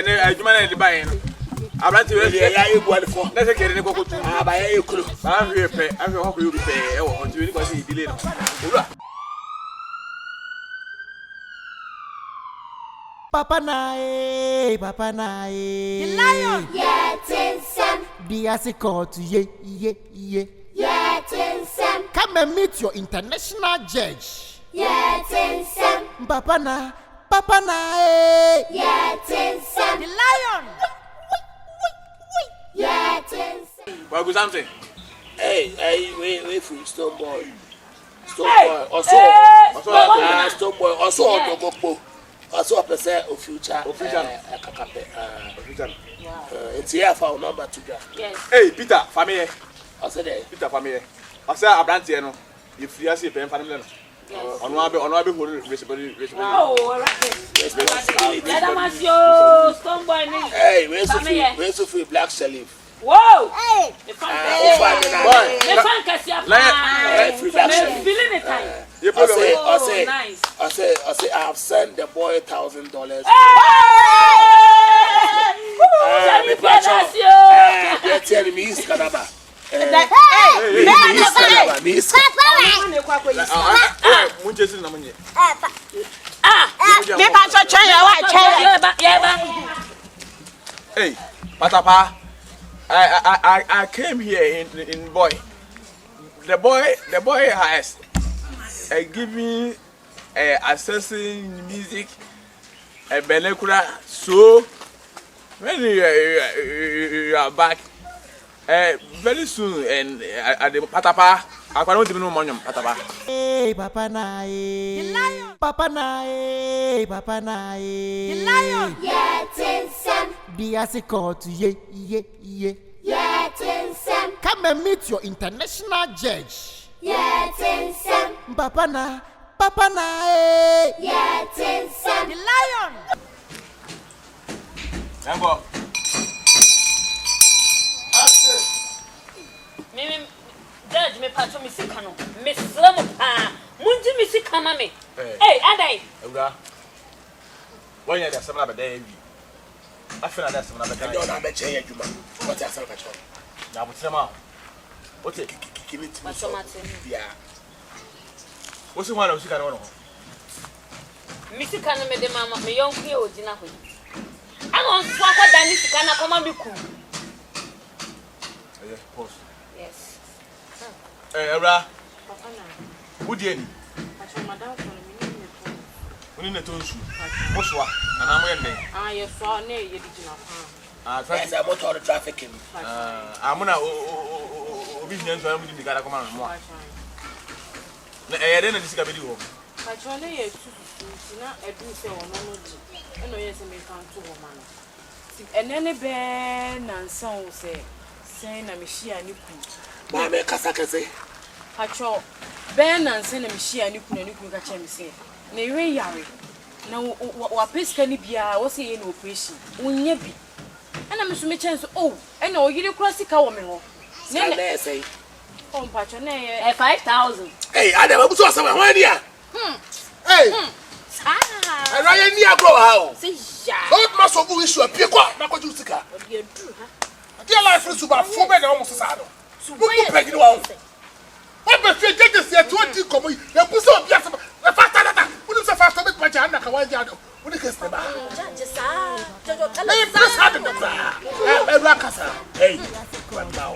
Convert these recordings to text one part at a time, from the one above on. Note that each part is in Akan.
I demand the buying. I ran to you for. Let's get any cocoa. I buy a crew. I'm here. I'm going to pay. I want to go see delay. Papa nae. The lion. Yetinsem. DUASE COURT. Yetinsem. Come and meet your international judge. Yetinsem. Papa nae. Yetinsem. The lion. Yetinsem. Well, good something. Hey, wait for Stone Boy. Stone Hey. Boy, also Stone Boy, also a percent of future. It's here for our number to go. Yes. Hey, Peter, family. I said, Peter, family. I said, I branch here. If you see a pen, family. On one be responsibility. Oh, responsibility. let us yo Stone Boy. Hey, where's the free black salif? Whoa! Hey! The fan feeling the time. I say, I have sent the boy $1,000. They're telling me he's Canada. Hey, Patapa. I came here in boy. The boy has giving assessing music a benekura. So when you are back very soon and at the Patapa, I can't even know money Patapa. Hey, Papa nae. The lion. Papa nae. The lion. Yetinsem. DUASE COURT. Yetinsem. Come and meet your international judge. Yetinsem. Papa nae. Yetinsem. The lion. Jambo. Me judge me pato me sikano. Me slamo pa. Munji me sikana me. Hey, adai. Ewura. When you are seminar day I feel like that's seminar day. I don't have a chair, you man. What else? Now, what's the matter? What's it? Give it to me. Yeah. What's the one? What's the one? Missy Canna made the mamma, me young girl, dinner. I want to swap what Danny Sikana come and be cool. Yes. Ewura. Who did you? We need to shoot. What's what? And I'm waiting. You saw near you did not. Yes, I want all the traffic in. I'm going to business. I'm going to get a command. I didn't discover video. I try to get a do so on no. And yes, I may come to woman. And then a band and song say, saying a machine and you could. Mamma Casaka say, Patrol, Ben and send a machine and you could catch him say. Nay, Yari. Now, what piece can it be? I was in operation. When be. And I'm so chance. Oh, I know you cross the cow. Say, oh, Patron, 5,000. hey, I never saw someone one year. Hey, I ran near grow how. See, Lord Muscle will issue a pick up, not what you think. Dear life is about 4 men almost a saddle. So, what you want? What the fake is there 20 coming? The pussy of Yasam, the faster. What is the faster with my Jana Kawajado? What is the matter? Hey, press hard in the crowd. Hey, what now?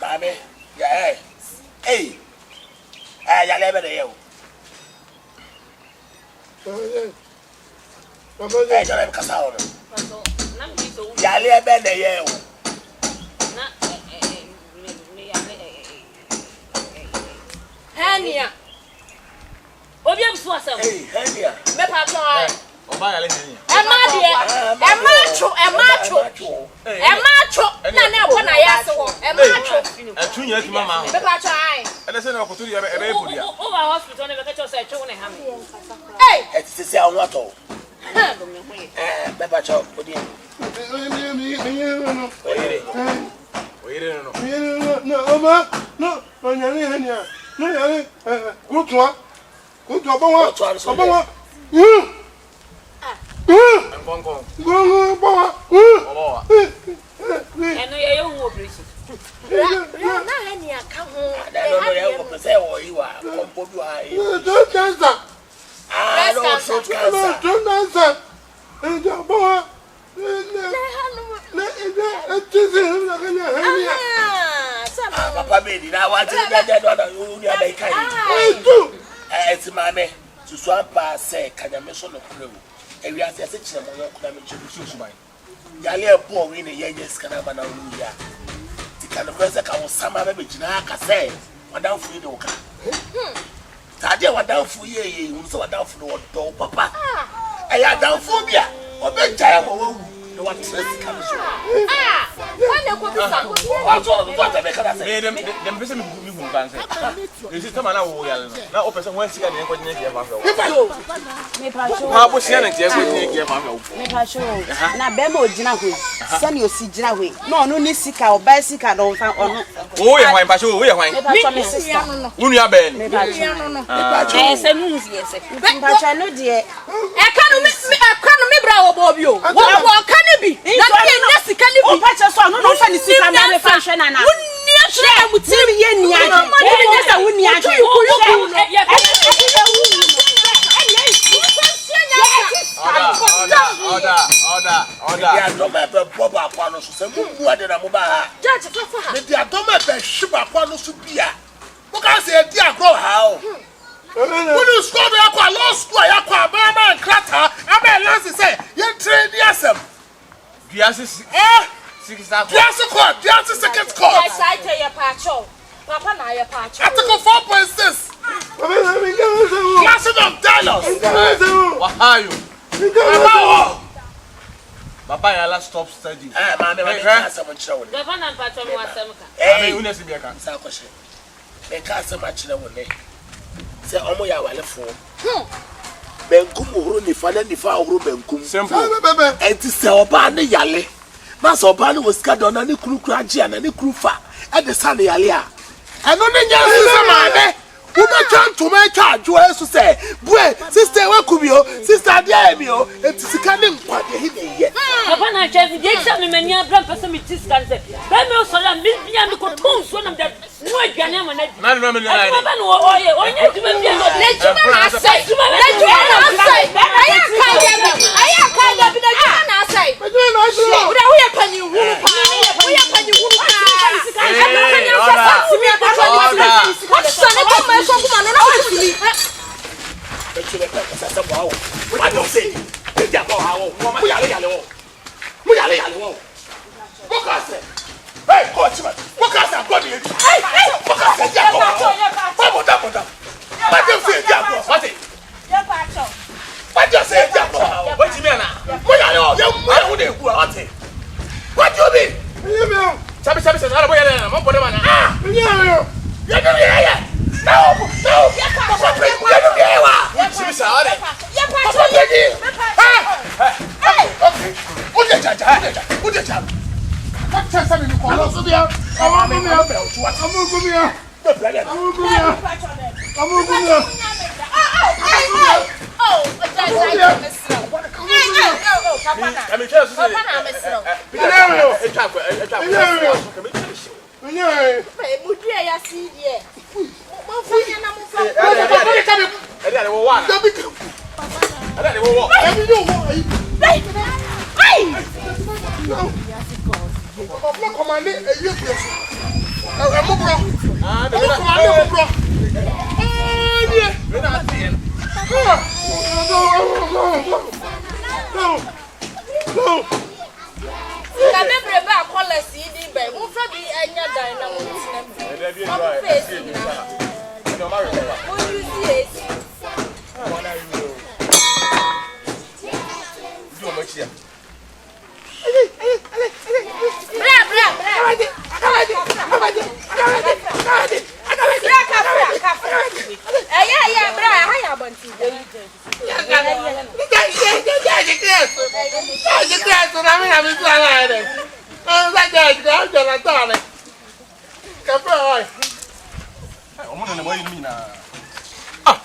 Mammy, yeah, hey, I never know. I don't have Cassandra. Yalia Bende, yeah. Hania. Obiam Swassa. Hey, Hania. Mepa. Obaya na kwa na yaso wo e macho atunya ti mama mepa try ele se na ko turi ebe podia o ba hospital ne be ka say twe ne ha me hey e ti se awon ato mepa cho odi Papa made it. I want to it's my man. To swap pass, say, can I mention a clue? And we are such a Yalia poor in a yes, can have an Aluya. The kind of person I was some other bitch, I say, Madame Fridoka. Tadia, what down for ye, so down for the door, Papa. I had down phobia, or big child, no one says, DUASE COURT, DUASE second court. Yes, I tell you, Pacho. Papa, now you're Pacho. Article 4.6. Classing of dialogues. What are you? Papa, I stop studying. Man, I can't someone show it. The one and Pacho was some. Hey, you never can say question. They can't so much in a way. Say, Omo ya wale phone. Benkum uru ni fana ni fa uru benkum. Simple. Enti se oba ne yale. Na so oba ne woskado na ne kuru agia na ne kuru fa. E de sa ne yale a. Eno ne nya se ma ne. Uno chan to me charge we so say. Bue, sister we kubio, sister dia mi o. Enti sika ne nkwa de he ne ye. Papa na chef, dey tell me many abram person me tis can say. Be me so la me bia me ko ton so na dem. No aduane am na. Na no me na. Papa no oye, onye tuma bia no. Na juma na asai. Na juma na asai. Aya kan ya bi. Aya kan ya bi na juma na asai. Me do na so. Uda wo ye pani huru pa. Wo ye pani huru pa. I don't say. Hey, coach, man. What can I say? Hey, what can I say? What do you say? What do you say? What do you mean? What do you mean? Sabi sana boya na mo pode mana ya do ya no papa pe ya do ya wa sabi sa ore ya papa pe ni okay o de cha what cha sabi ni ko lo so dia amu mi ya amu gumi ya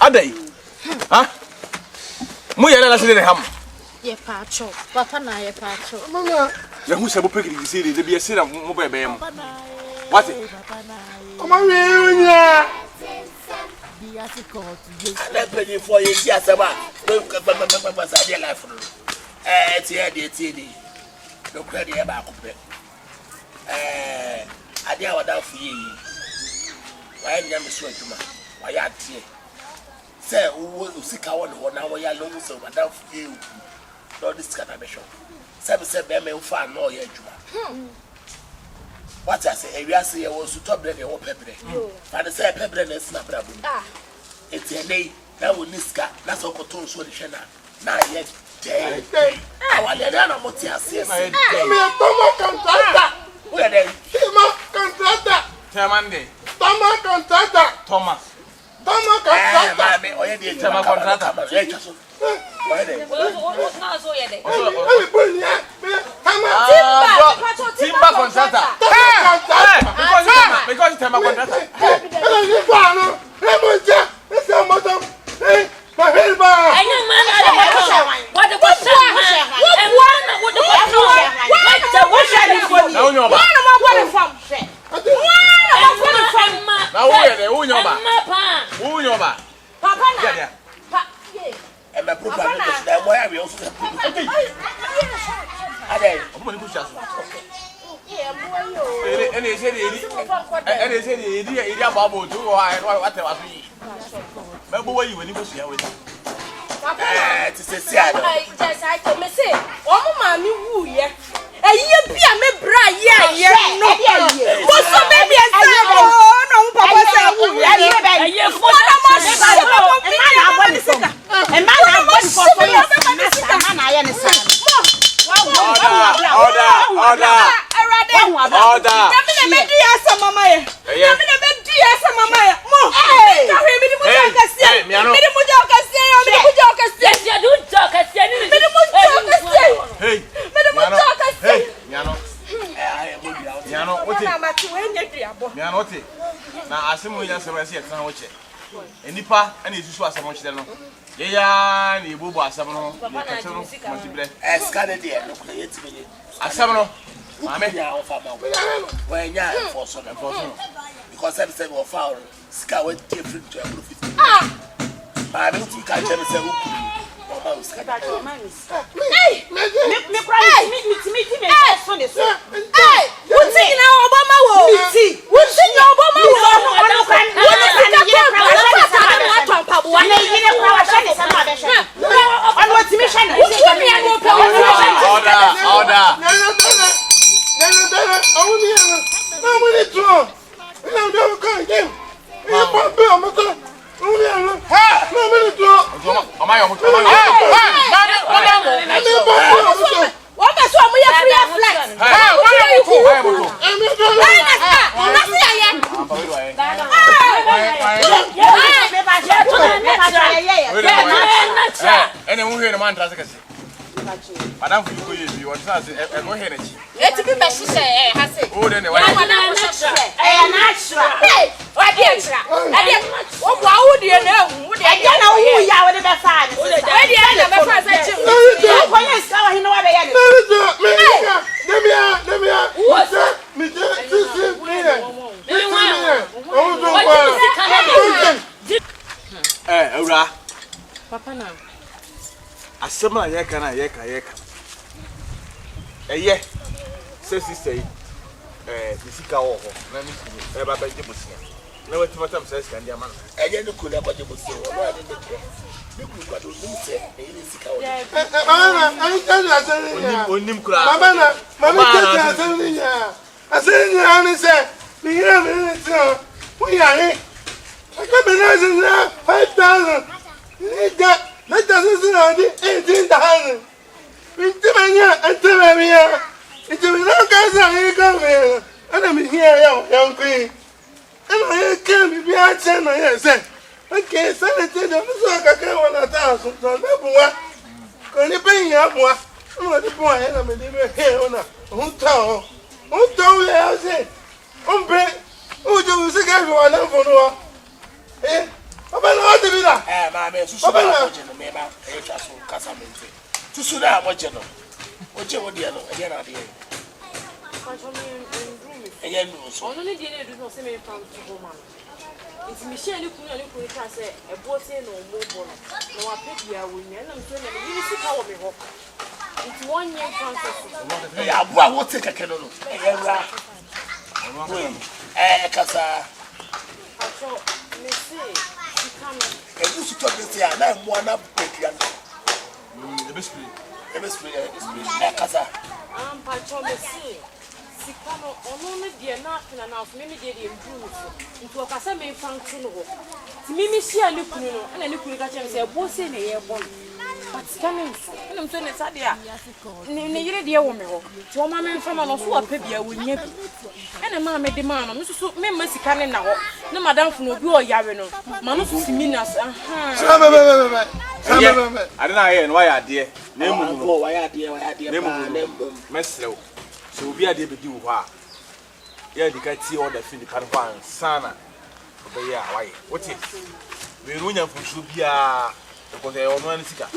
Adai. Ha? Mu yele la sile ham. Ye pacho. Papa na ye pacho. Mama. Ya hu se bo pekiri di sile de bi esira mo bebe yam. What? Come on, yeah. DUASE COURT. Let me for you see asaba. Say life. Tie. No credit e ba ko pe. Ade a wada fu yi. Wa nya me so adwuma. Wa ya tie. Say wo usika wo ne ho na wo ya lo so wada fu yi. No this kind of show. Say be me fa no ya adwuma. What I say, we are saying was to top bread or pepper. Father say pepper and snap bravo. It's a day that will niska. That's all cotton so the shana. Now yet day. I want the other motia says. I'm a contractor. Where they? Contractor. Tamande. Contractor. Thomas. Contractor. Oh, yeah, the contractor. Why they? Not so yet. Timber contractor. Because it's a contractor. And they said, "Idia Babu, do what was we." Remember where you when you go see how it is. I told me say, "Oh, mommy, woo ye." A year be a me bra ye no. What's so baby and say, "Oh no, Papa say woo ye." A year for the man. Now, I assume we just see a crown watch. And Nipa and his usual so much then. Yeah, the boo was some Asabno, Mamma, when you are for some because I said, well, foul, scour different to a profit. I don't think I can say, anyone here in a man transaction. Madame, you want to go ahead and let's be best. Has it? Oh, then, natural. Hey, what would you know? I don't know who you are with the fire. Papa now. Asema yeka na yeka. Eye. Se say fisika wo ho. Na mi e ba ba je bosia. Na wati matam se ska ndia man. Eye no kula ba je bosia. Wo ade de ko. Bi ku ba do nim se e ni sika wo. Onim kula. Mama tete asenya ni se mi ira mi se. Wo ya ni. Aka benazina 5,000. Let us listen on the 18,000. We demand and tell me, it's a long case of come here. And I'm here, young queen. And I can't be outside my head. Okay, send it to them. So I can't want 1,000. So, never what? Can you pay up what? I'm the boy, and I'm a little hair on a hotel. Hotel, I say. Who do you think everyone for no? Eh? I'm not to be that. Eh, mamma, so I'm watching the member, a trust for Casamento. To Sudan, watching them. What you would yellow, again, I did. Again, so only didn't do no same from woman. It's Michelle who can say a boss no more. No, I pick you when you're not doing it. You see how we walk. It's 1 year Francis. I will take a canoe. Casa. I saw Missy. She comes. And you should talk this year. I'm one up with you. The mystery. The mystery. Casa. Patrol Missy. Sikano only dear nothing and now mimi did improve into a casa may function. Mimi see a look and a look at him say a boss in a year one. But scanning, and I'm saying it's a dear. Near dear woman, to a man from an also a pebble will never. And a man made demand on Mrs. Member Cannon now. No, Madame from Ogo Yarino. Manos Minas. I don't know why I dear. Name why I dear, Meslo. So we are the do what? Yeah, the cat see all the field caravan, Sana. But yeah, why? What is? We run from Subia because they are one sicker.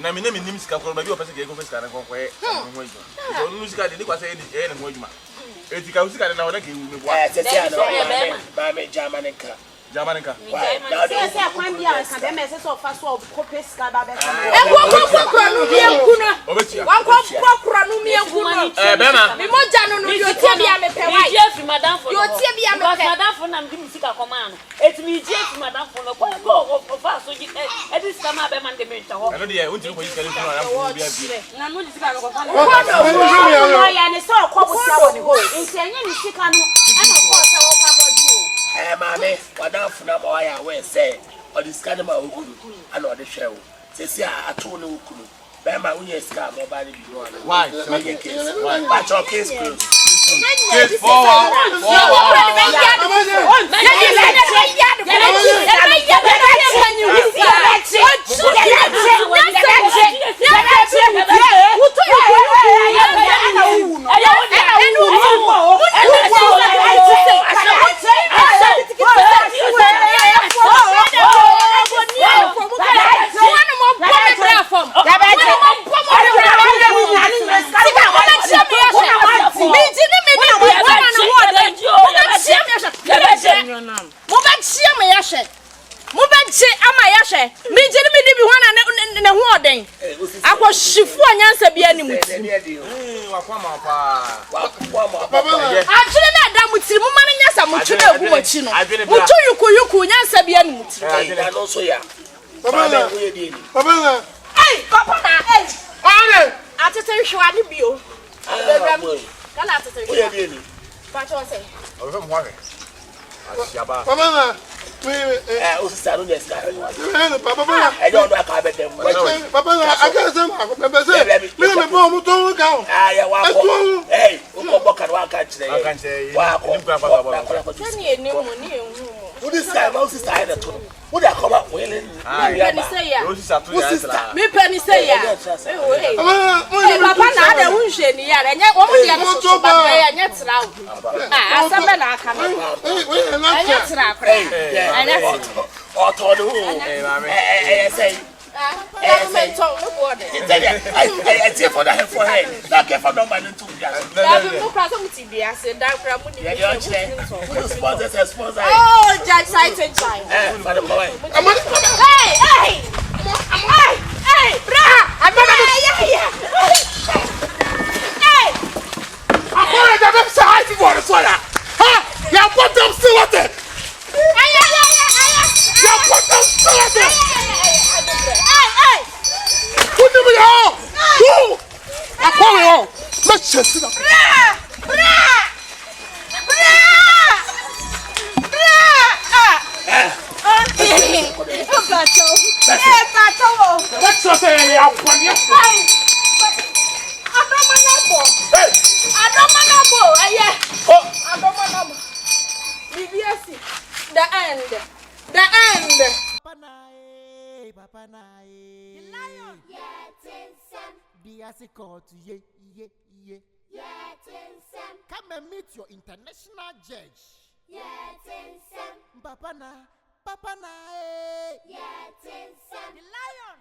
Now, my name is Nimska, but you are passing a good scan and conquer. So, Luska, the was any movement. If you can see that now, you will buy Jamanica. Jamanica. Yes, I can't be a message of us all copies. And one Mammy, what else now I will say, or this kind of Okulu, and or the show. Say, I told you, Bama, when you scam, nobody be one. Why? But your case closed. Get forward. Papa Nai. The lion. Yes, DUASE COURT, yeah. Come and meet your international judge. Papa na, eh. The lion.